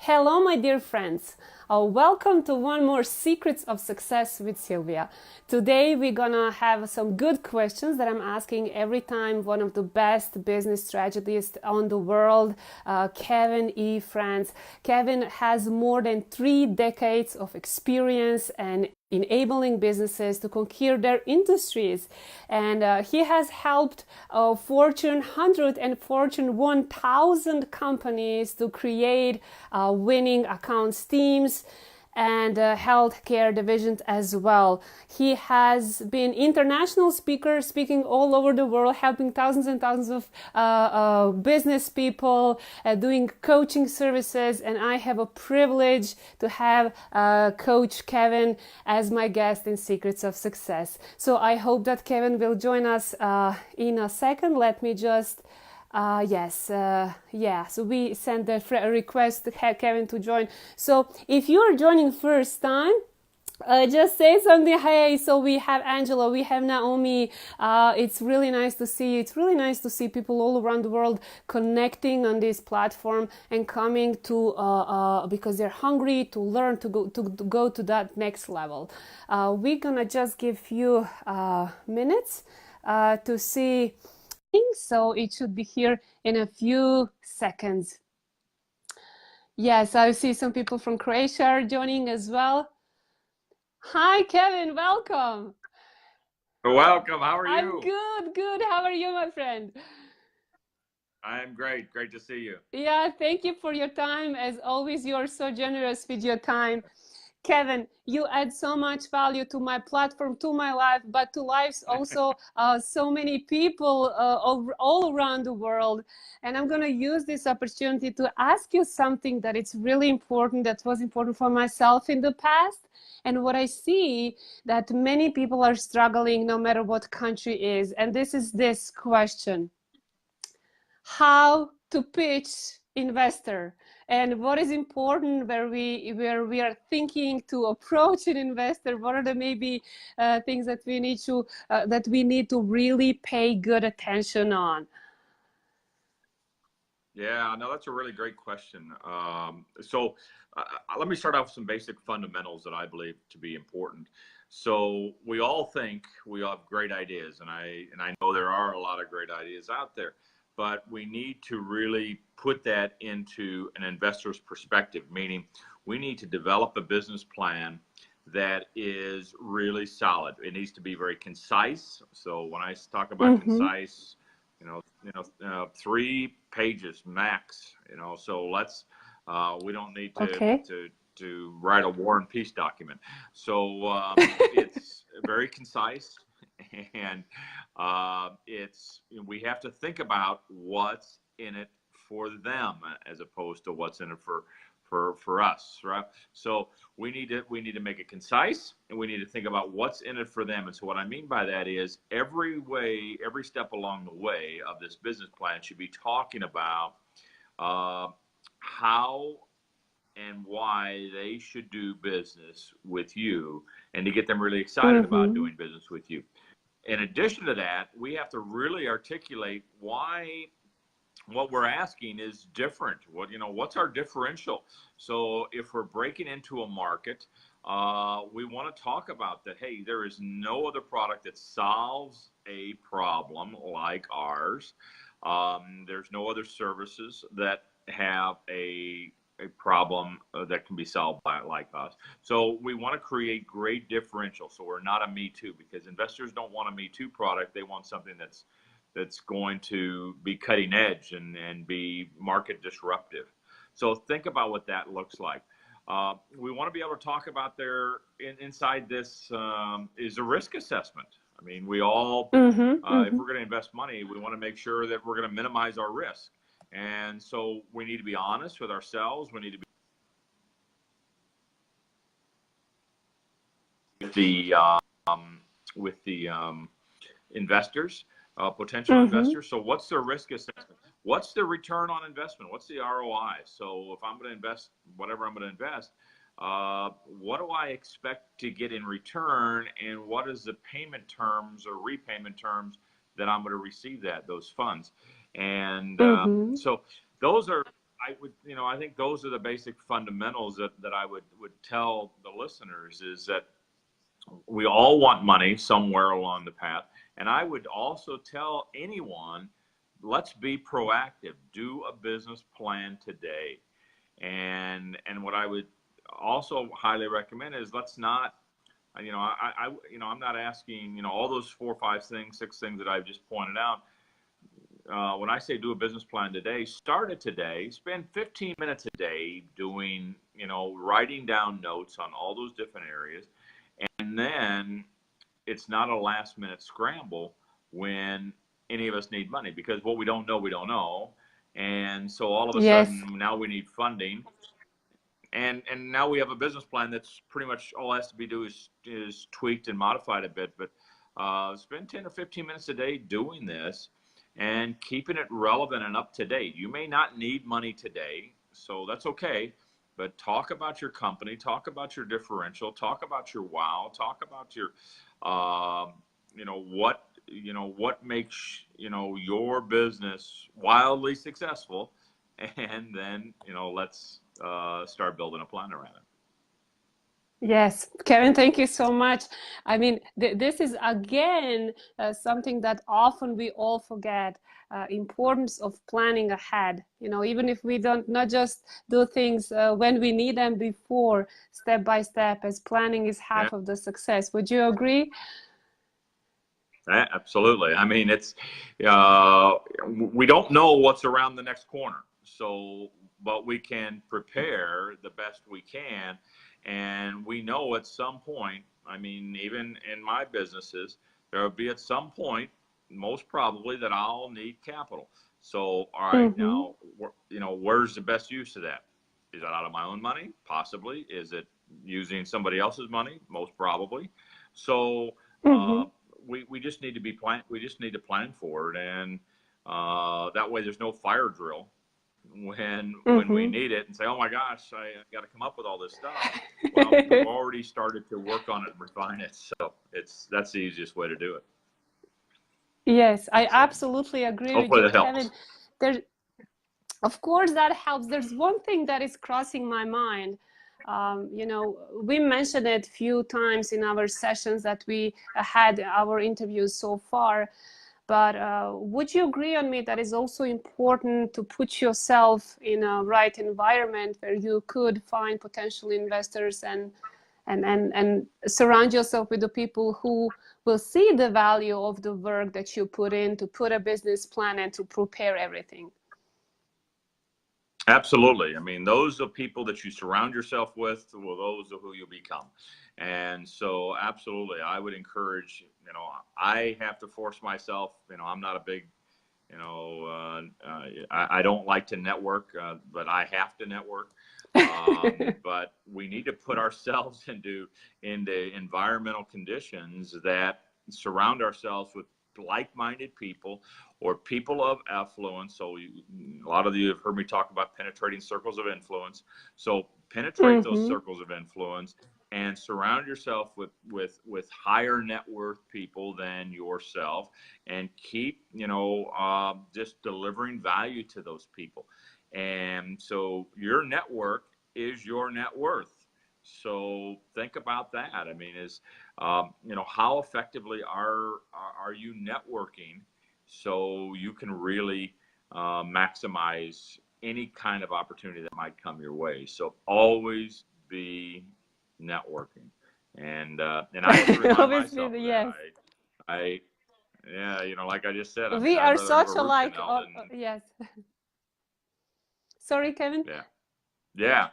Hello, my dear friends. Welcome to one more Secrets of Success with Silvia. Today, we're gonna have some good questions that I'm asking every time one of the best business strategists on the world, Kevin E. France. Kevin has more than 3 decades of experience and enabling businesses to conquer their industries. And he has helped Fortune 100 and Fortune 1000 companies to create winning accounts teams and healthcare divisions as well. He has been international speaker, speaking all over the world, helping thousands and thousands of business people, doing coaching services, and I have a privilege to have Coach Kevin as my guest in Secrets of Success. So I hope that Kevin will join us in a second. Let me just so we sent a request to have Kevin to join. So if you are joining first time, just say something. Hey, so we have Angela, we have Naomi. It's really nice to see you. It's really nice to see people all around the world connecting on this platform and coming to because they're hungry to learn to go to that next level. We're gonna just give you minutes to see. So it should be here in a few seconds. Yes, I see some people from Croatia are joining as well. Hi, Kevin, welcome. Welcome, how are you? I'm good. How are you, my friend? I'm great to see you. Yeah, thank you for your time. As always, you're so generous with your time. Kevin, you add so much value to my platform, to my life, but to lives also so many people all around the world. And I'm going to use this opportunity to ask you something that it's really important, that was important for myself in the past. And what I see that many people are struggling no matter what country is. And this is this question: how to pitch investor, and what is important where we are thinking to approach an investor. What are the maybe things that we need to really pay good attention on? Yeah, no, that's a really great question. Let me start off with some basic fundamentals that I believe to be important. So we all think we have great ideas, and I know there are a lot of great ideas out there, but we need to really put that into an investor's perspective, meaning we need to develop a business plan that is really solid. It needs to be very concise. So when I talk about concise, 3 pages max. So we don't need to write a war and peace document. So it's very concise, and we have to think about what's in it for them as opposed to what's in it for us, right? So we need to make it concise, and we need to think about what's in it for them. And so what I mean by that is every step along the way of this business plan should be talking about how and why they should do business with you, and to get them really excited about doing business with you. In addition to that, we have to really articulate why what we're asking is different. What's our differential? So if we're breaking into a market, we want to talk about that. Hey, there is no other product that solves a problem like ours. There's no other services that have a problem that can be solved by like us. So we want to create great differential. So we're not a me too, because investors don't want a me too product. They want something that's going to be cutting edge and be market disruptive. So think about what that looks like. We want to be able to talk about inside this is a risk assessment. I mean, we all, if we're going to invest money, we want to make sure that we're going to minimize our risk. And so we need to be honest with ourselves. We need to be with the investors, potential investors. So what's their risk assessment? What's the return on investment? What's the ROI? So if I'm going to invest whatever I'm going to invest, what do I expect to get in return, and what is the payment terms or repayment terms that I'm going to receive those funds? And so those are, I would, I think those are the basic fundamentals that I would tell the listeners, is that we all want money somewhere along the path. And I would also tell anyone, let's be proactive. Do a business plan today. And what I would also highly recommend is, let's not, I'm not asking, all those 4, 5 things, 6 things that I've just pointed out. When I say do a business plan today, start it today. Spend 15 minutes a day doing, writing down notes on all those different areas. And then it's not a last minute scramble when any of us need money, because what we don't know, we don't know. And so all of a sudden now we need funding. And now we have a business plan that's pretty much all it has to be do is tweaked and modified a bit. But spend 10 or 15 minutes a day doing this and keeping it relevant and up to date. You may not need money today, so that's okay. But talk about your company, talk about your differential, talk about your wow, talk about your, what makes, your business wildly successful. And then, let's start building a plan around it. Yes, Kevin, thank you so much. I mean, this is again something that often we all forget. Importance of planning ahead. Even if we don't, not just do things when we need them, before, step by step, as planning is half of the success. Would you agree? Absolutely. I mean, it's we don't know what's around the next corner, but we can prepare the best we can. And we know at some point, I mean, even in my businesses, there will be at some point, most probably, that I'll need capital. So, all right, now, where's the best use of that? Is that out of my own money? Possibly. Is it using somebody else's money? Most probably. So we just need to be we just need to plan for it, and that way there's no fire drill when we need it and say, oh my gosh, I got to come up with all this stuff. Well, we've already started to work on it and refine it. So that's the easiest way to do it. Yes, I absolutely agree with you, Kevin. Of course, that helps. There's one thing that is crossing my mind. We mentioned it a few times in our sessions that we had our interviews so far. But would you agree on me that it's also important to put yourself in a right environment where you could find potential investors and surround yourself with the people who will see the value of the work that you put in to put a business plan and to prepare everything? Absolutely. I mean, those are people that you surround yourself with, well, those are who you become. And so absolutely, I would encourage, I have to force myself, I'm not a big, I don't like to network, but I have to network. But we need to put ourselves into environmental conditions that surround ourselves with like-minded people or people of affluence. So a lot of you have heard me talk about penetrating circles of influence. So penetrate those circles of influence and surround yourself with higher net worth people than yourself, and keep, just delivering value to those people. And so your network is your net worth. So think about that. I mean, how effectively are you networking so you can really maximize any kind of opportunity that might come your way. So always be networking. And I have to remind myself yes. like I just said, we are such alike. Yes. Sorry, Kevin. Yeah.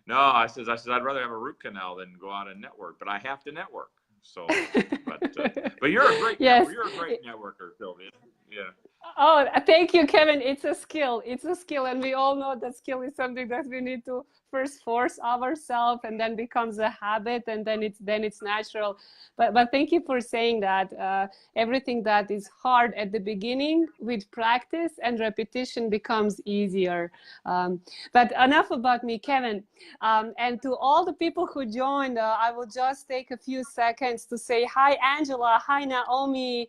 No, I said I'd rather have a root canal than go out and network, but I have to network. So, but you're a great you're a great networker, Silvia. Yeah. Oh, thank you, Kevin. It's a skill. It's a skill, and we all know that skill is something that we need to first force ourselves, and then becomes a habit, and then it's natural. But thank you for saying that. Everything that is hard at the beginning, with practice and repetition, becomes easier. But enough about me, Kevin. And to all the people who joined, I will just take a few seconds to say hi, Angela. Hi, Naomi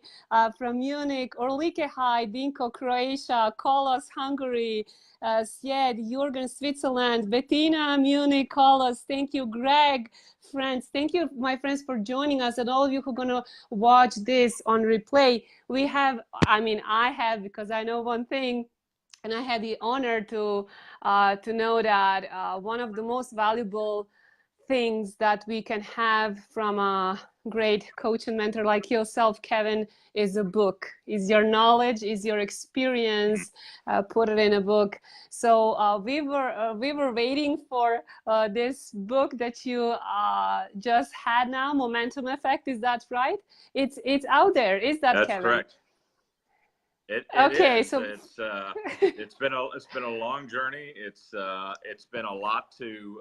from Munich. Orlike, hi. Dinko, Croatia, Kolos, Hungary, Sjed, Jürgen, Switzerland, Bettina, Munich, Kolos. Thank you, Greg, friends. Thank you, my friends, for joining us, and all of you who are going to watch this on replay. We have, I mean, I have, because I know one thing, and I had the honor to know that one of the most valuable things that we can have from a great coach and mentor like yourself, Kevin, is a book, is your knowledge, is your experience, put it in a book. So we were waiting for this book that you just had now, Momentum Effect. Is that right? It's out there. Is that, That's Kevin? correct. It okay, is. so It's been a long journey. It's been a lot to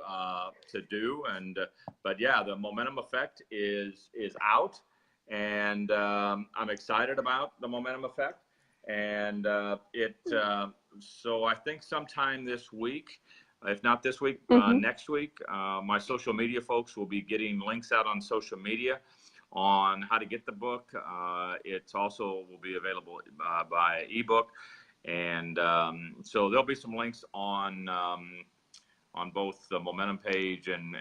do, and but yeah, the Momentum Effect is out, and I'm excited about the Momentum Effect, and so I think sometime this week, if not this week, next week, my social media folks will be getting links out on social media on how to get the book. It also will be available by ebook, and so there'll be some links on both the Momentum page and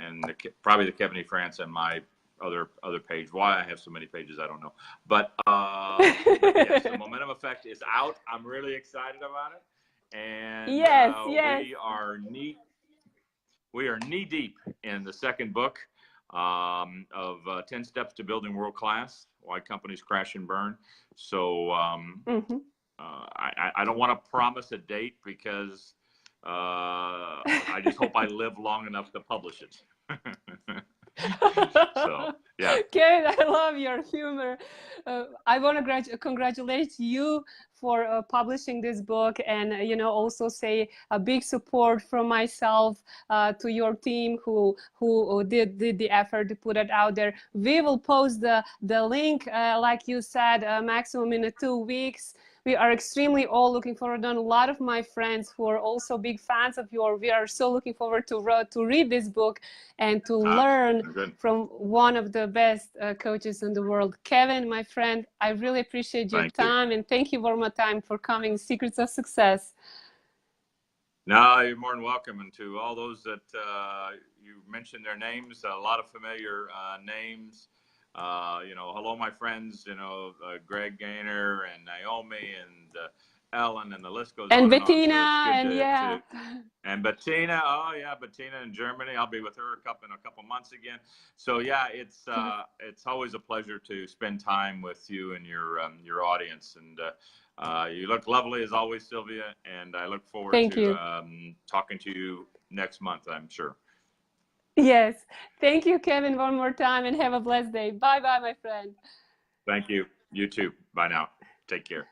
probably the Kevin E. France and my other page. Why I have so many pages, I don't know. But yes, the Momentum Effect is out. I'm really excited about it, and yes. we are knee deep in the second book of 10 Steps to Building World Class, Why Companies Crash and Burn. So I don't want to promise a date because I just hope I live long enough to publish it. So, yeah. Kevin, I love your humor. I want to congratulate you for publishing this book, and also say a big support from myself to your team who did the effort to put it out there. We will post the link, like you said, maximum in 2 weeks. We are extremely all looking forward, and a lot of my friends who are also big fans of yours, we are so looking forward to read this book and to learn from one of the best coaches in the world. Kevin, my friend, I really appreciate your time, and thank you one more time for coming. Secrets of Success. No, you're more than welcome. And to all those that you mentioned their names, a lot of familiar names. Hello, my friends, Greg Gaynor and Naomi and Ellen, and the list goes and on. Bettina, and and Bettina. Oh yeah, Bettina in Germany. I'll be with her in a couple months again. So yeah, it's always a pleasure to spend time with you and your audience. And you look lovely as always, Silvia. And I look forward to talking to you next month, I'm sure. Yes. Thank you, Kevin, one more time, and have a blessed day. Bye-bye, my friend. Thank you. You too. Bye now. Take care.